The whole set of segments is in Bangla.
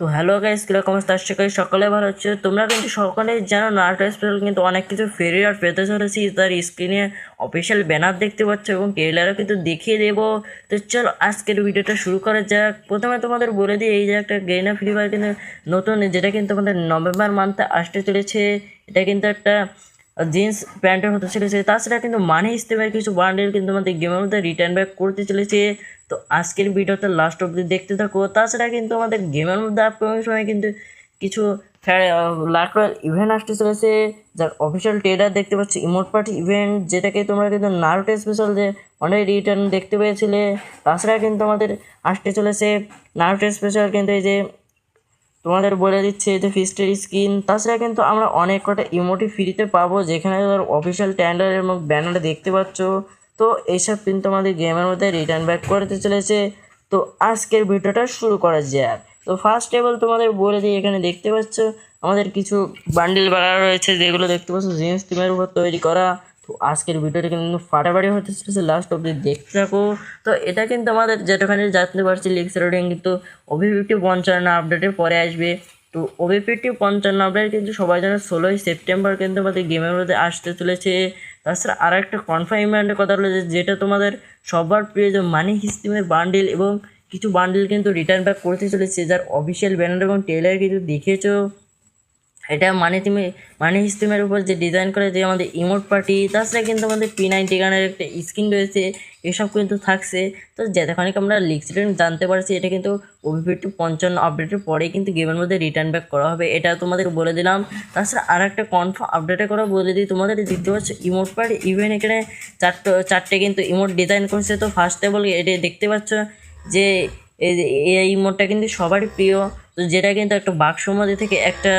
তো হ্যালো গাইস, কিরকম অবস্থা? আশা করি সকালে ভালো হচ্ছে। তোমরা কিন্তু সকালে জানো নারুটো স্পেশাল কিন্তু অনেক কিছু ফেরি আর পেতে চলেছি। তার স্ক্রিনে অফিসিয়াল ব্যানার দেখতে পাচ্ছ এবং ট্রেলারও কিন্তু দেখিয়ে দেবো। তো চলো আজকের ভিডিওটা শুরু করা যাক। প্রথমে তোমাদের বলে দিই, এই যে একটা গেইনা ফ্রি ফায়ার কিন্তু নতুন, যেটা কিন্তু আমাদের নভেম্বর মান্থে আসতে চলেছে। এটা কিন্তু একটা জিন্স প্যান্টের হতে চলেছে। তাছাড়া কিন্তু মানি সিস্টেমের কিছু বান্ডেল কিন্তু আমাদের গেমের মধ্যে রিটার্ন ব্যাক করতে চলেছে। তো আজকের ভিডিওতে লাস্ট অবধি দেখতে থাকো। তাছাড়া কিন্তু আমাদের গেমের মধ্যে আপকামিং সময় কিন্তু কিছু লাক রয়্যাল ইভেন্ট আসতে চলেছে, যার অফিসিয়াল ট্রেলার দেখতে পাচ্ছি, ইমোট পার্টি ইভেন্ট, যেটাকে তোমরা কিন্তু নারুটো স্পেশাল যে অনেক রিটার্ন দেখতে পেয়েছিলে। তাছাড়া কিন্তু আমাদের আসতে চলেছে নারুটো স্পেশাল কিন্তু এই যে তোমাদের বলে দিচ্ছে যে ফিস্টের স্কিন। তাছাড়া কিন্তু আমরা অনেক কটা ইমোটি ফ্রিতে পাবো, যেখানে ধর অফিসিয়াল ট্যান্ডার এবং ব্যানারে দেখতে পাচ্ছ। তো এইসব কিন্তু আমাদের গেমের মধ্যে রিটার্ন ব্যাক করতে চলেছে। তো আজকের ভিডিওটা শুরু করা যাক। তো ফার্স্ট অফ অল তোমাদের বলে দিই, এখানে দেখতে পাচ্ছ আমাদের কিছু বান্ডিল বাড়া রয়েছে, যেগুলো দেখতে পাচ্ছ জিন্স থিমের উপর তৈরি করা। তো আজকের ভিডিওটা কিন্তু ফাটাফাটি হতে চলেছে, লাস্ট অবধি দেখতে থাকো। তো এটা কিন্তু আমাদের যেটাখানে জানতে পারছি লিক্স রেডিং কিন্তু OB50 55 আপডেটের পরে আসবে। তো OB50 55 আপডেট কিন্তু সবাই জানে 16ই সেপ্টেম্বর কিন্তু আমাদের গেমের মধ্যে আসতে চলেছে। তাছাড়া আর একটা কনফার্মেন্টের কথা রয়েছে, যেটা তোমাদের সবার প্রিয় যে মানি সিস্টেমের বান্ডিল এবং কিছু বান্ডিল কিন্তু রিটার্ন ব্যাক করতে চলেছে, যার অফিসিয়াল ব্যানার এবং ট্রেলার কিন্তু দেখেছো। এটা মানি সিস্টেমের উপর যে ডিজাইন করে যে আমাদের ইমোট পার্টি, তাছাড়া কিন্তু আমাদের P90 গানের একটা স্কিন রয়েছে, এসব কিন্তু থাকছে। তো যতক্ষণিক আমরা লিক্সিডেন্ট জানতে পারছি, এটা কিন্তু OB50 55 আপডেটের পরে কিন্তু গেমের মধ্যে রিটার্ন ব্যাক করা হবে, এটা তোমাদের বলে দিলাম। তাছাড়া আর একটা কনফার্ম আপডেটের কথা বলে দিই, তোমাদের দেখতে পাচ্ছ ইমোট পার্টি ইভেন এখানে চারটে কিন্তু ইমোট ডিজাইন করছে। তো ফার্স্ট অফ অল এটা দেখতে পাচ্ছ যে এই ইমোটটা কিন্তু সবারই প্রিয়। তো যেটা কিন্তু একটা বাক্সর মধ্যে থেকে একটা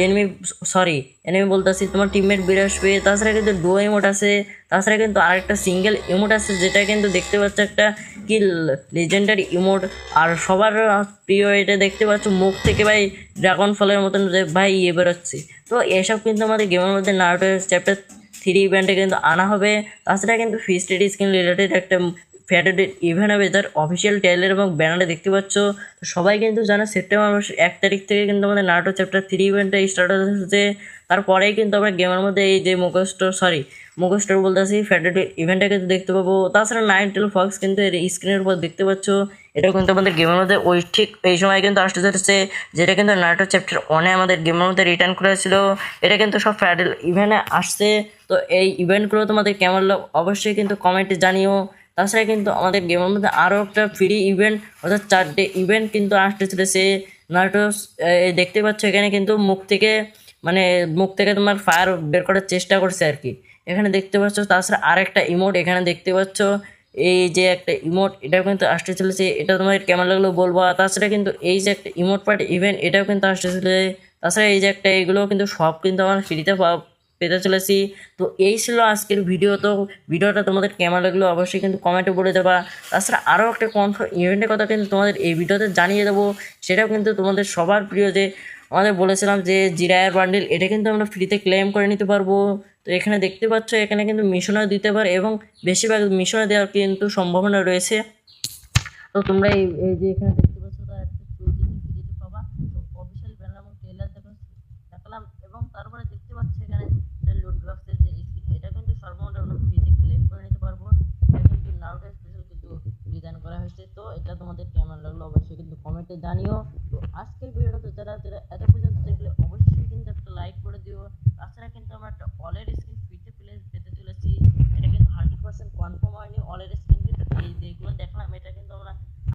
এনিমি বলতেছি তোমার টিমমেট বের আসবে। তাছাড়া কিন্তু ডুও ইমোট আছে। তাছাড়া কিন্তু আরেকটা সিঙ্গেল ইমোট আছে, যেটা কিন্তু দেখতে পাচ্ছ একটা কি লেজেন্ডারি ইমোট। আর সবার প্রিয় এটা দেখতে পাচ্ছ মুখ থেকে ভাই ড্রাগন ফলের মতন যে ভাই বেরোচ্ছে। তো এসব কিন্তু আমাদের গেমের মধ্যে নারুটো চ্যাপ্টার 3 ইভেন্টে কিন্তু আনা হবে। তাছাড়া কিন্তু ফিস্টেড স্কিন রিলেটেড একটা ফ্যাটেড ইভেন্ট হবে, যার অফিসিয়াল ট্রেলার এবং ব্যানারে দেখতে পাচ্ছ। তো সবাই কিন্তু জানে সেপ্টেম্বর মাসের 1 তারিখ থেকে কিন্তু আমাদের নারুটো চ্যাপ্টার 3 ইভেন্টটা স্টার্ট হচ্ছে। তারপরেই কিন্তু আমরা গেমের মধ্যে এই যে মুখোস্টোর বলতেছি ফ্যাটেড ইভেন্টটা কিন্তু দেখতে পাবো। তাছাড়া নাইনটেল ফক্স কিন্তু এর স্ক্রিনের উপর দেখতে পাচ্ছ, এটাও কিন্তু আমাদের গেমের মধ্যে ওই ঠিক এই সময় কিন্তু আসতে যাচ্ছে, যেটা কিন্তু নারুটো চ্যাপ্টার 1-এ আমাদের গেমের মধ্যে রিটার্ন করেছিল। এটা কিন্তু সব ফ্যাটেড ইভেন্টে আসছে। তো এই ইভেন্টগুলো তোমাদের কেমন লাগে অবশ্যই কিন্তু কমেন্টে জানিও। তাছাড়া কিন্তু আমাদের গেমের মধ্যে আরও একটা ফ্রি ইভেন্ট অর্থাৎ 4টে ইভেন্ট কিন্তু আসতে চলেছে। নারুটো দেখতে পাচ্ছ এখানে কিন্তু মুখ থেকে তোমার ফায়ার বের করার চেষ্টা করছে আর কি, এখানে দেখতে পাচ্ছ। তাছাড়া আরেকটা ইমোট এখানে দেখতে পাচ্ছ, এই যে একটা ইমোট, এটাও কিন্তু আসতে চলেছে। এটা তোমাদের কেমন লাগলো বলবো। তাছাড়া কিন্তু এই যে একটা ইমোট পার্টি ইভেন্ট, এটাও কিন্তু আসতে চলেছে। তাছাড়া এই যে একটা এগুলো কিন্তু সব কিন্তু আমার ফ্রিতে পেতে চলেছি। তো এই ছিল আজকের ভিডিও। তো ভিডিওটা তোমাদের কেমন লাগলো অবশ্যই কিন্তু কমেন্টে বলে দেবা। তাছাড়া আরও একটা কনফার্ম ইভেন্টের কথা কিন্তু তোমাদের এই ভিডিওতে জানিয়ে দেবো, সেটাও কিন্তু তোমাদের সবার প্রিয় যে আমাদের বলেছিলাম যে জিরায়ার বান্ডেল, এটা কিন্তু আমরা ফ্রিতে ক্লেম করে নিতে পারবো। তো এখানে দেখতে পাচ্ছ এখানে কিন্তু মিশনও দিতে পারে এবং বেশিরভাগ মিশনে দেওয়ার কিন্তু সম্ভাবনা রয়েছে। তো তোমরা এই যে এখানে দেখতে পাচ্ছ তার একটা ফ্রিতে পাবা। তো অফিসিয়াল ব্যানার এবং ট্রেলার দেখালাম এবং তারপরে দেখতে পাচ্ছ এখানে লুট বক্সের যে স্কিন, এটা কিন্তু সর্বমোট আমরা ফ্রিতে ক্লেম করে নিতে পারবো। এটা কিন্তু নারুটো স্পেশাল কিন্তু ডিজাইন করা হয়েছে। তো এটা তোমাদের কেমন লাগলো অবশ্যই কিন্তু কমেন্টে জানিও। তো আজকের ভিডিওটা যারা যারা এত পর্যন্ত দেখলে অবশ্যই কিন্তু একটা লাইক করে দিও। তাছাড়া কিন্তু আমরা একটা অলের স্কিন ফ্রিতে পেতে চলেছি, এটা কিন্তু 100% কনফার্ম হয়নি। অলের স্কিন কিন্তু এই যেগুলো দেখলাম এটা কিন্তু আমরা